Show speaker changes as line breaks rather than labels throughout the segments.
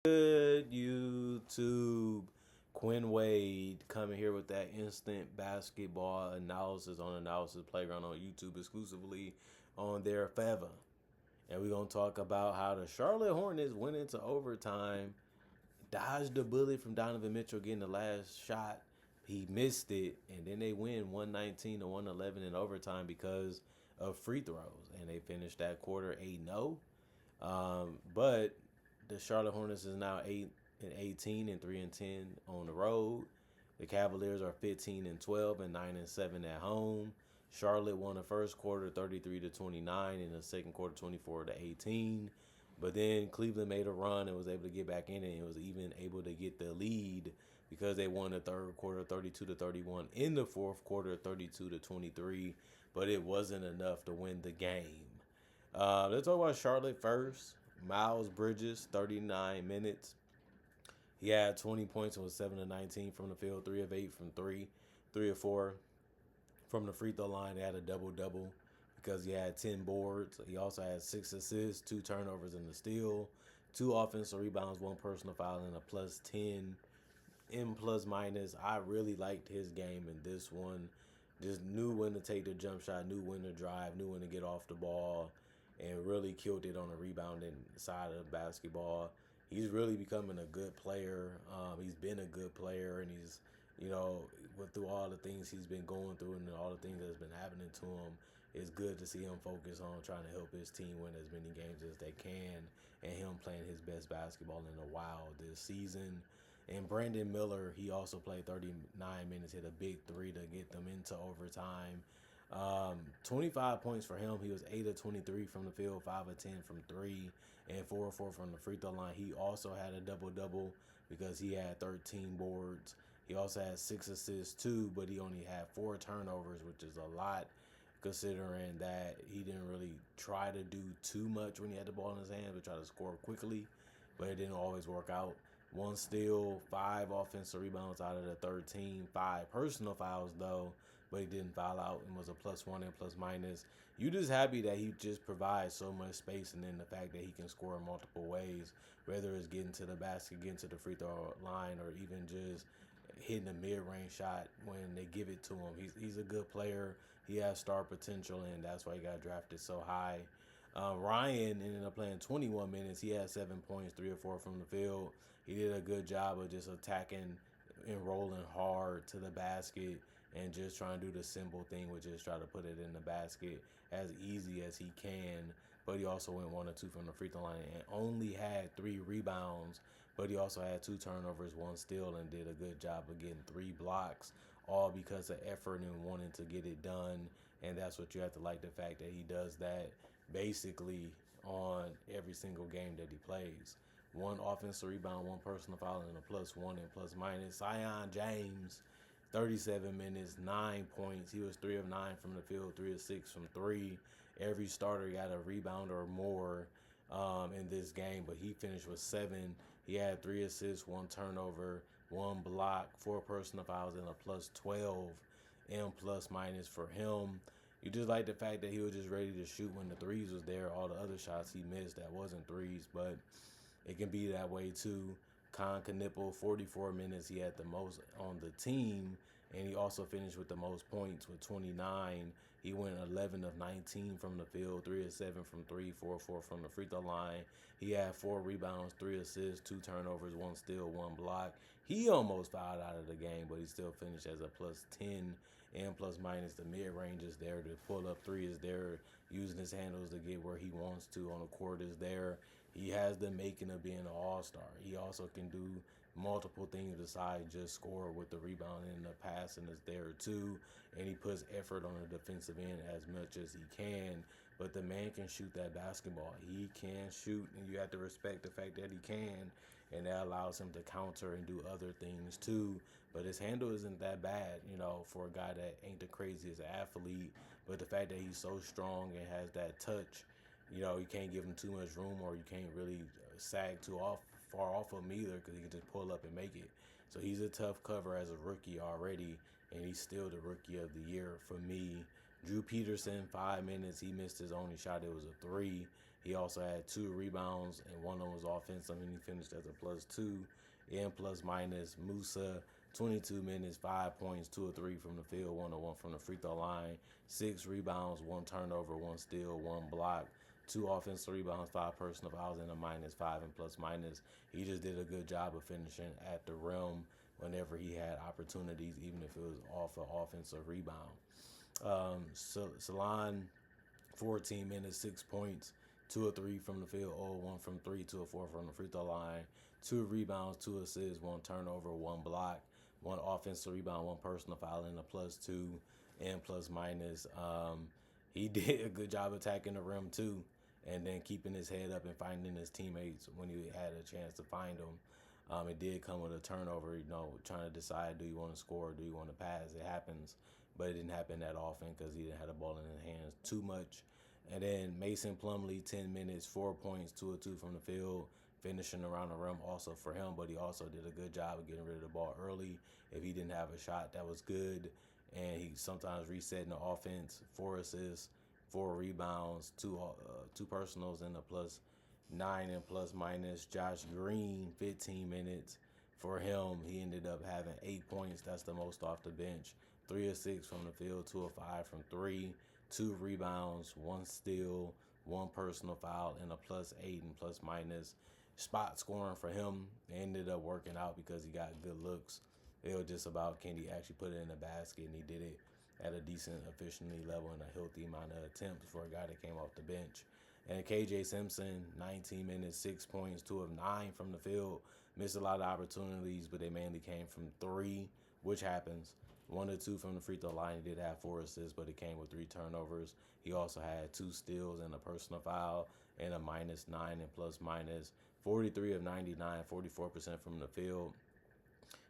Good YouTube. Quinn Wade coming here with that instant basketball analysis on Analysis Playground on YouTube exclusively on their Feva. And we're going to talk about how the Charlotte Hornets went into overtime, dodged the bullet from Donovan Mitchell getting the last shot. He missed it, and then they win 119 to 111 in overtime because of free throws. And they finished that quarter 8-0. But the Charlotte Hornets is now 8-18 and 3-10 on the road. The Cavaliers are 15-12 and 9-7 at home. Charlotte won the first quarter 33-29 and the second quarter 24-18. But then Cleveland made a run and was able to get back in it and was even able to get the lead because they won the third quarter 32-31 in the fourth quarter 32-23. But it wasn't enough to win the game. Let's talk about Charlotte first. Miles Bridges, 39 minutes. He had 20 points and was 7 of 19 from the field, 3 of 8 from 3 of 4 from the free throw line. He had a double-double because he had 10 boards. He also had 6 assists, 2 turnovers and a steal, 2 offensive rebounds, 1 personal foul, and a plus 10 in plus minus. I really liked his game in this one. Just knew when to take the jump shot, knew when to drive, knew when to get off the ball, and really killed it on the rebounding side of basketball. He's really becoming a good player. He's been a good player, and he's, through all the things he's been going through and all the things that's been happening to him, it's good to see him focus on trying to help his team win as many games as they can, and him playing his best basketball in a while this season. And Brandon Miller, he also played 39 minutes, hit a big 3 to get them into overtime. 25 points for him. He was 8 of 23 from the field, 5 of 10 from 3, and 4 of 4 from the free throw line. He also had a double-double because he had 13 boards. He also had 6 assists too, but he only had 4 turnovers, which is a lot considering that he didn't really try to do too much when he had the ball in his hand, but try to score quickly, but it didn't always work out. 1 steal, 5 offensive rebounds out of the 13, 5 personal fouls though, but he didn't foul out and was a +1 and plus minus. You just happy that he just provides so much space, and then the fact that he can score in multiple ways, whether it's getting to the basket, getting to the free throw line, or even just hitting a mid-range shot when they give it to him. He's a good player. He has star potential, and that's why he got drafted so high. Ryan ended up playing 21 minutes. He had 7 points, 3 or 4 from the field. He did a good job of just attacking and rolling hard to the basket and just trying to do the simple thing, which is try to put it in the basket as easy as he can. But he also went 1 or 2 from the free throw line and only had 3 rebounds. But he also had 2 turnovers, 1 steal, and did a good job of getting 3 blocks, all because of effort and wanting to get it done. And that's what you have to like, the fact that he does that basically on every single game that he plays. 1 offensive rebound, 1 personal foul, and a +1 and plus minus. Zion James, 37 minutes, 9 points. He was 3 of 9 from the field, 3 of 6 from 3. Every starter got a rebound or more in this game, but he finished with 7. He had 3 assists, 1 turnover, 1 block, 4 personal fouls, and a +12 and plus minus for him. You just like the fact that he was just ready to shoot when the threes was there. All the other shots he missed that wasn't threes, but it can be that way too. Con Knipple, 44 minutes. He had the most on the team, and he also finished with the most points with 29. He went 11 of 19 from the field, 3 of 7 from 3, 4 of 4 from the free throw line. He had 4 rebounds, 3 assists, 2 turnovers, 1 steal, 1 block. He almost fouled out of the game, but he still finished as a +10 and plus minus. The mid-range is there. The pull-up 3 is there. Using his handles to get where he wants to on the court is there. He has the making of being an all-star. He also can do multiple things besides just score with the rebound, and the passing is there too. And he puts effort on the defensive end as much as he can. But the man can shoot that basketball. He can shoot, and you have to respect the fact that he can. And that allows him to counter and do other things too. But his handle isn't that bad, for a guy that ain't the craziest athlete. But the fact that he's so strong and has that touch, you can't give him too much room, or you can't really sag far off of him either, because he can just pull up and make it. So he's a tough cover as a rookie already, and he's still the rookie of the year for me. Drew Peterson, 5 minutes. He missed his only shot. It was a 3. He also had 2 rebounds, and one of them was offensive, and he finished as a +2. And plus minus Musa, 22 minutes, 5 points, 2 of 3 from the field, 1 of 1 from the free throw line, 6 rebounds, 1 turnover, 1 steal, 1 block, 2 offensive rebounds, 5 personal fouls, and a -5 and plus minus. He just did a good job of finishing at the rim whenever he had opportunities, even if it was off an offensive rebound. Salon, 14 minutes, 6 points, 2 of 3 from the field, 0 of 1 from 3, 2 of 4 from the free throw line, 2 rebounds, 2 assists, 1 turnover, 1 block, 1 offensive rebound, 1 personal foul, and a +2 and plus minus. He did a good job attacking the rim too, and then keeping his head up and finding his teammates when he had a chance to find them. It did come with a turnover, trying to decide, do you want to score or do you want to pass? It happens, but it didn't happen that often because he didn't have the ball in his hands too much. And then Mason Plumlee, 10 minutes, 4 points, 2 of 2 from the field, finishing around the rim also for him, but he also did a good job of getting rid of the ball early. If he didn't have a shot, that was good. And he sometimes resetting the offense, 4 assists, 4 rebounds, two personals, and a +9 and plus minus. Josh Green, 15 minutes. For him, he ended up having 8 points. That's the most off the bench. 3 of 6 from the field, 2 of 5 from 3, 2 rebounds, 1 steal, 1 personal foul, and a +8 and plus minus. Spot scoring for him ended up working out because he got good looks. It was just about, can he actually put it in the basket, and he did it at a decent efficiency level and a healthy amount of attempts for a guy that came off the bench. And KJ Simpson, 19 minutes, 6 points, 2 of 9 from the field. Missed a lot of opportunities, but they mainly came from 3, which happens. 1 or 2 from the free throw line. He did have 4 assists, but it came with 3 turnovers. He also had 2 steals and a personal foul and a -9 and plus minus. 43 of 99, 44% from the field.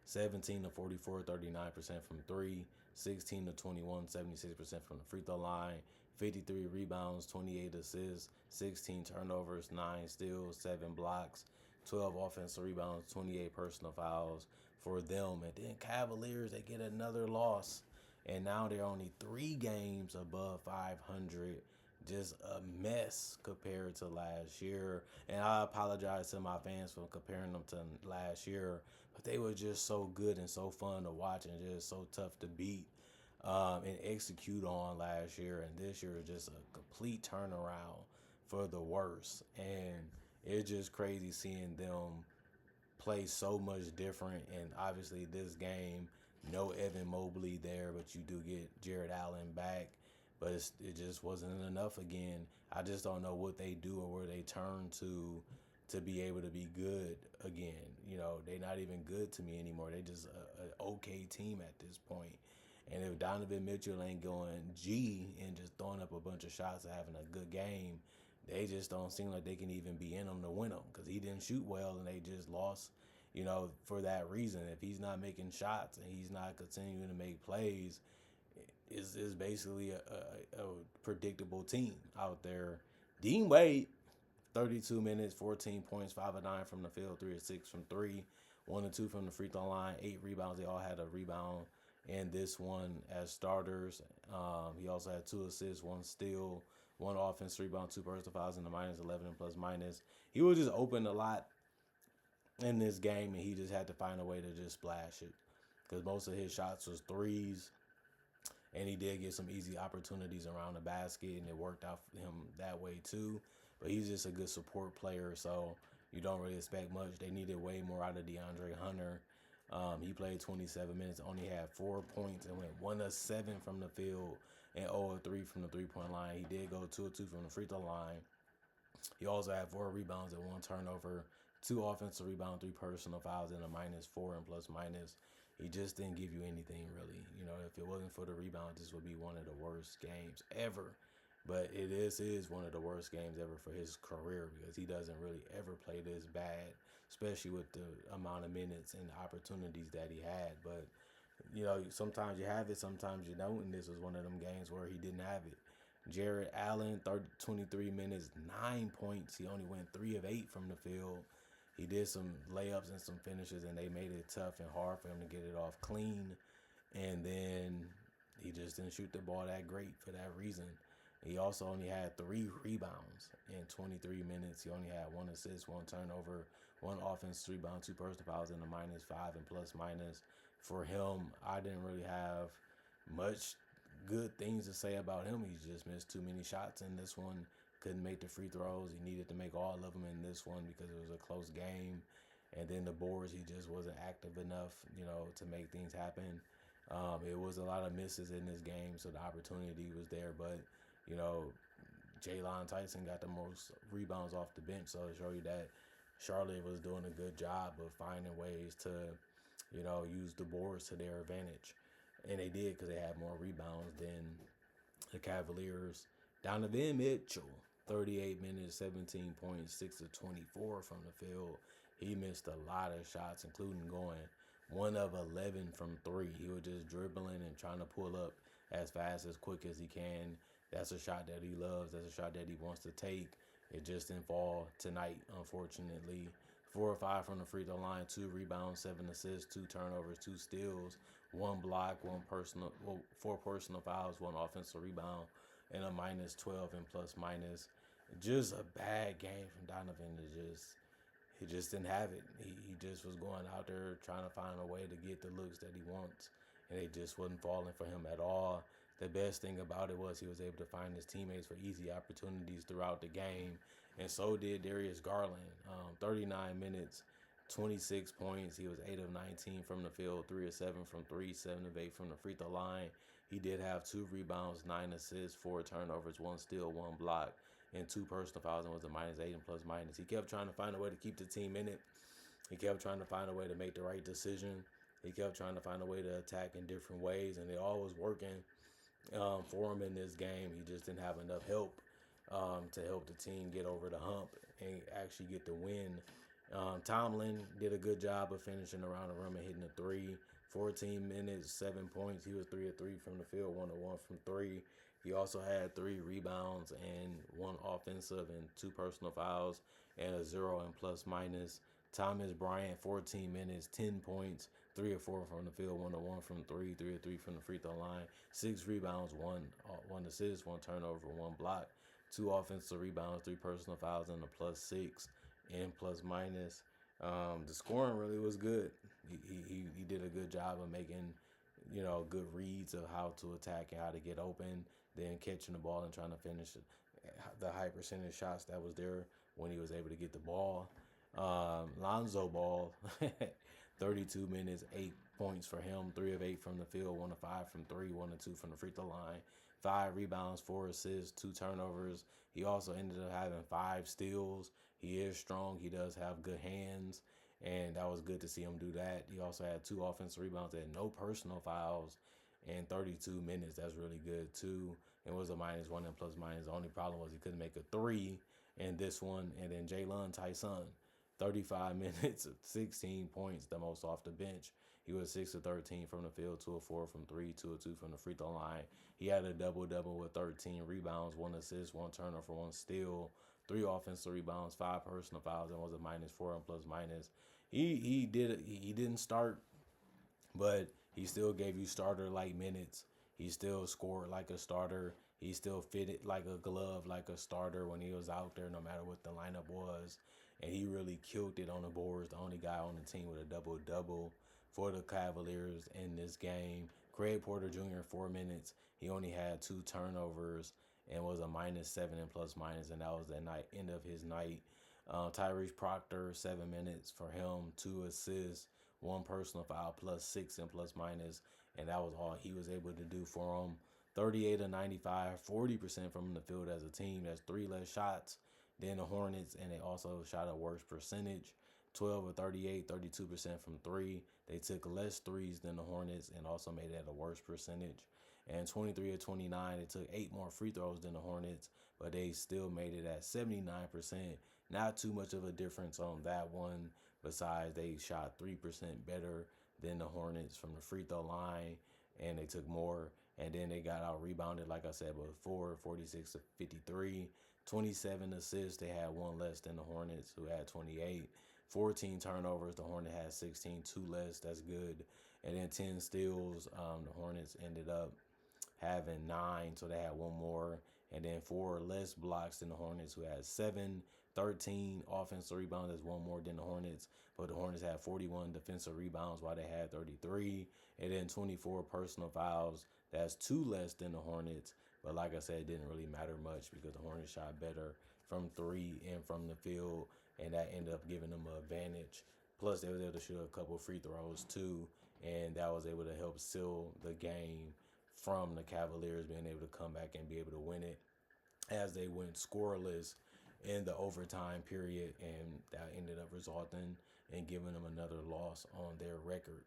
17 to 44, 39% from 3. 16 to 21, 76% from the free throw line. 53 rebounds, 28 assists, 16 turnovers, 9 steals, 7 blocks, 12 offensive rebounds, 28 personal fouls for them. And then Cavaliers, they get another loss. And now they're only 3 games above 500. Just a mess compared to last year. And I apologize to my fans for comparing them to last year. But they were just so good and so fun to watch and just so tough to beat and execute on last year. And this year is just a complete turnaround for the worse. And it's just crazy seeing them play so much different. And obviously this game, no Evan Mobley there, but you do get Jared Allen back. But it just wasn't enough again. I just don't know what they do or where they turn to be able to be good again. They're not even good to me anymore. They just an okay team at this point. And if Donovan Mitchell ain't going G and just throwing up a bunch of shots and having a good game, they just don't seem like they can even be in them to win them because he didn't shoot well and they just lost, for that reason. If he's not making shots and he's not continuing to make plays, is basically a predictable team out there. Dean Wade, 32 minutes, 14 points, 5 of 9 from the field, 3 of 6 from 3, 1 of 2 from the free throw line, 8 rebounds. They all had a rebound in this one as starters. He also had 2 assists, 1 steal, 1 offense rebound, 2 personal fouls, and a -11 and plus minus. He was just open a lot in this game, and he just had to find a way to just splash it because most of his shots was threes. And he did get some easy opportunities around the basket, and it worked out for him that way too. But he's just a good support player, so you don't really expect much. They needed way more out of DeAndre Hunter. He played 27 minutes, only had 4 points, and went 1 of 7 from the field and 0 of 3 from the three-point line. He did go 2 of 2 from the free throw line. He also had 4 rebounds and 1 turnover, 2 offensive rebounds, 3 personal fouls, and a -4 and plus minus. He just didn't give you anything, really. If it wasn't for the rebound, this would be one of the worst games ever. But it is one of the worst games ever for his career because he doesn't really ever play this bad, especially with the amount of minutes and opportunities that he had. But, sometimes you have it, sometimes you don't, and this was one of them games where he didn't have it. Jared Allen, 23 minutes, 9 points. He only went 3 of 8 from the field. He did some layups and some finishes, and they made it tough and hard for him to get it off clean. And then he just didn't shoot the ball that great for that reason. He also only had 3 rebounds in 23 minutes. He only had 1 assist, 1 turnover, 1 offense rebound, 2 personal fouls, and a -5 and plus minus. For him, I didn't really have much good things to say about him. He just missed too many shots in this one. Couldn't make the free throws. He needed to make all of them in this one because it was a close game. And then the boards, he just wasn't active enough, to make things happen. It was a lot of misses in this game, so the opportunity was there. But, you know, Jalen Tyson got the most rebounds off the bench, so to show you that Charlotte was doing a good job of finding ways to, use the boards to their advantage. And they did because they had more rebounds than the Cavaliers. Donovan Mitchell, 38 minutes, 17 points, 6 of 24 from the field. He missed a lot of shots, including going 1 of 11 from 3. He was just dribbling and trying to pull up as fast, as quick as he can. That's a shot that he loves. That's a shot that he wants to take. It just didn't fall tonight, unfortunately. 4 or 5 from the free throw line, 2 rebounds, 7 assists, 2 turnovers, 2 steals, 1 block, 4 personal fouls, 1 offensive rebound, and a -12 and plus minus. Just a bad game from Donovan. He just didn't have it. He just was going out there trying to find a way to get the looks that he wants, and it just wasn't falling for him at all. The best thing about it was he was able to find his teammates for easy opportunities throughout the game, and so did Darius Garland. 39 minutes, 26 points. He was 8 of 19 from the field, 3 of 7 from 3, 7 of 8 from the free throw line. He did have 2 rebounds, 9 assists, 4 turnovers, 1 steal, 1 block, and 2 personal fouls, and was a -8 and plus minus. He kept trying to find a way to keep the team in it. He kept trying to find a way to make the right decision. He kept trying to find a way to attack in different ways, and it all was working for him in this game. He just didn't have enough help to help the team get over the hump and actually get the win. Tomlin did a good job of finishing around the rim and hitting a 3. 14 minutes, 7 points. He was 3 of 3 from the field, 1 of 1 from 3. He also had 3 rebounds and 1 offensive and 2 personal fouls and a 0 and plus minus. Thomas Bryant, 14 minutes, 10 points, 3 of 4 from the field, 1 of 1 from 3, 3 of 3 from the free throw line, 6 rebounds, 1 assist, 1 turnover, 1 block, 2 offensive rebounds, 3 personal fouls, and a +6 and plus minus. The scoring really was good. He did a good job of making, good reads of how to attack and how to get open, then catching the ball and trying to finish the high percentage shots that was there when he was able to get the ball. Lonzo Ball, 32 minutes, 8 points for him, 3 of 8 from the field, 1 of 5 from 3, 1 of 2 from the free throw line, 5 rebounds, 4 assists, 2 turnovers. He also ended up having 5 steals. He is strong. He does have good hands, and that was good to see him do that. He also had 2 offensive rebounds and no personal fouls in 32 minutes. That's really good, too. It was a -1 and plus minus. The only problem was he couldn't make a 3 in this one. And then Jalen Tyson, 35 minutes, 16 points, the most off the bench. He was 6 of 13 from the field, 2 of 4 from 3, 2 of 2 from the free throw line. He had a double-double with 13 rebounds, 1 assist, 1 turnover, 1 steal, 3 offensive rebounds, 5 personal fouls, and was a -4 and plus minus. He didn't start, but he still gave you starter-like minutes. He still scored like a starter. He still fitted like a glove, like a starter when he was out there, no matter what the lineup was. And he really killed it on the boards. The only guy on the team with a double-double for the Cavaliers in this game. Craig Porter Jr., 4 minutes. He only had 2 turnovers and was a -7 and plus minus, and that was the end of his night. Tyrese Proctor, 7 minutes for him, 2 assists, 1 personal foul, +6 and plus minus, and that was all he was able to do for him. 38 of 95, 40% from the field as a team. That's 3 less shots than the Hornets, and they also shot a worse percentage. 12 of 38, 32% from 3. They took less threes than the Hornets and also made it at a worse percentage. And 23 of 29, they took 8 more free throws than the Hornets, but they still made it at 79%. Not too much of a difference on that one. Besides, they shot 3% better than the Hornets from the free throw line, and they took more. And then they got out rebounded, like I said, before, 46 to 53. 27 assists. They had 1 less than the Hornets, who had 28. 14 turnovers. The Hornets had 16, 2 less. That's good. And then 10 steals. The Hornets ended up having 9, so they had 1 more. and then 4 less blocks than the Hornets, who had 7, 13 offensive rebounds. That's one more than the Hornets. But the Hornets had 41 defensive rebounds while they had 33. And then 24 personal fouls. That's 2 less than the Hornets. But like I said, it didn't really matter much because the Hornets shot better from 3 and from the field. And that ended up giving them an advantage. Plus, they was able to shoot a couple free throws too. And that was able to help seal the game from the Cavaliers being able to come back and be able to win it, as they went scoreless in the overtime period, and that ended up resulting in giving them another loss on their record.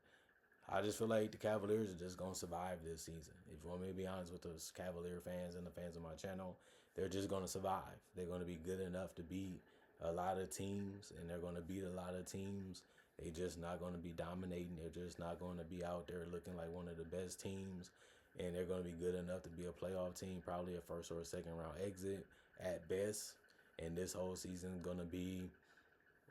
I just feel like the Cavaliers are just going to survive this season. If you want me to be honest with those Cavalier fans and the fans of my channel, they're just going to survive. They're going to be good enough to beat a lot of teams, and they're going to beat a lot of teams. They're just not going to be dominating. They're just not going to be out there looking like one of the best teams. And they're going to be good enough to be a playoff team, probably a first or a second round exit at best. And this whole season is going to be,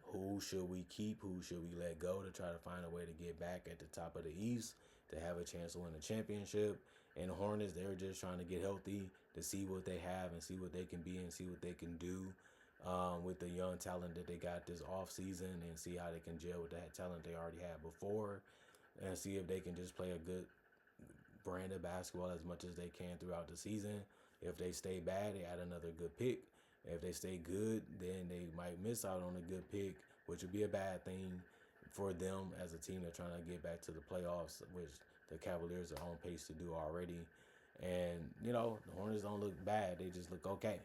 who should we keep, who should we let go, to try to find a way to get back at the top of the East to have a chance to win a championship. And the Hornets, they're just trying to get healthy to see what they have and see what they can be and see what they can do with the young talent that they got this offseason, and see how they can gel with that talent they already had before, and see if they can just play a good brand of basketball as much as they can throughout the season. If they stay bad, they add another good pick. If they stay good, then they might miss out on a good pick, which would be a bad thing for them as a team. They're trying to get back to the playoffs, which the Cavaliers are on pace to do already. And, the Hornets don't look bad. They just look okay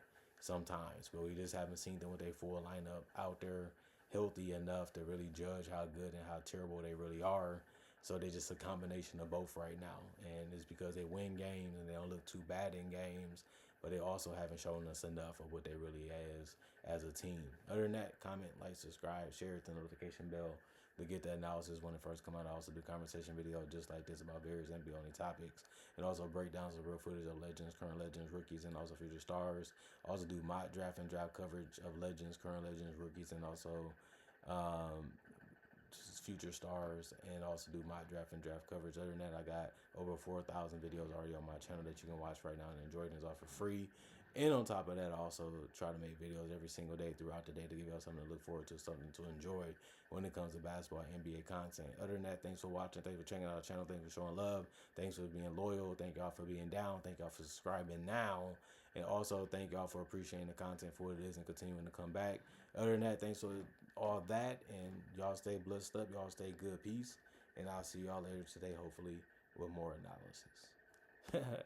sometimes. But we just haven't seen them with their full lineup out there healthy enough to really judge how good and how terrible they really are. So they're just a combination of both right now. And it's because they win games and they don't look too bad in games, but they also haven't shown us enough of what they really is as a team. Other than that, comment, like, subscribe, share, hit the notification bell to get the analysis when it first come out. I also do conversation video just like this about various NBA only topics, and also breakdowns of real footage of legends, current legends, rookies, and also future stars. I also do mock draft and draft coverage of legends, current legends, rookies, and also just future stars, and also do mock draft and draft coverage. Other than that, I got over 4,000 videos already on my channel that you can watch right now and enjoy. Things all for free. And on top of that, I also try to make videos every single day throughout the day to give y'all something to look forward to, something to enjoy when it comes to basketball and NBA content. Other than that, thanks for watching. Thanks for checking out our channel. Thanks for showing love. Thanks for being loyal. Thank y'all for being down. Thank y'all for subscribing now. And also thank y'all for appreciating the content for what it is and continuing to come back. Other than that, thanks for all that. And y'all stay blessed up. Y'all stay good. Peace. And I'll see y'all later today, hopefully, with more analysis.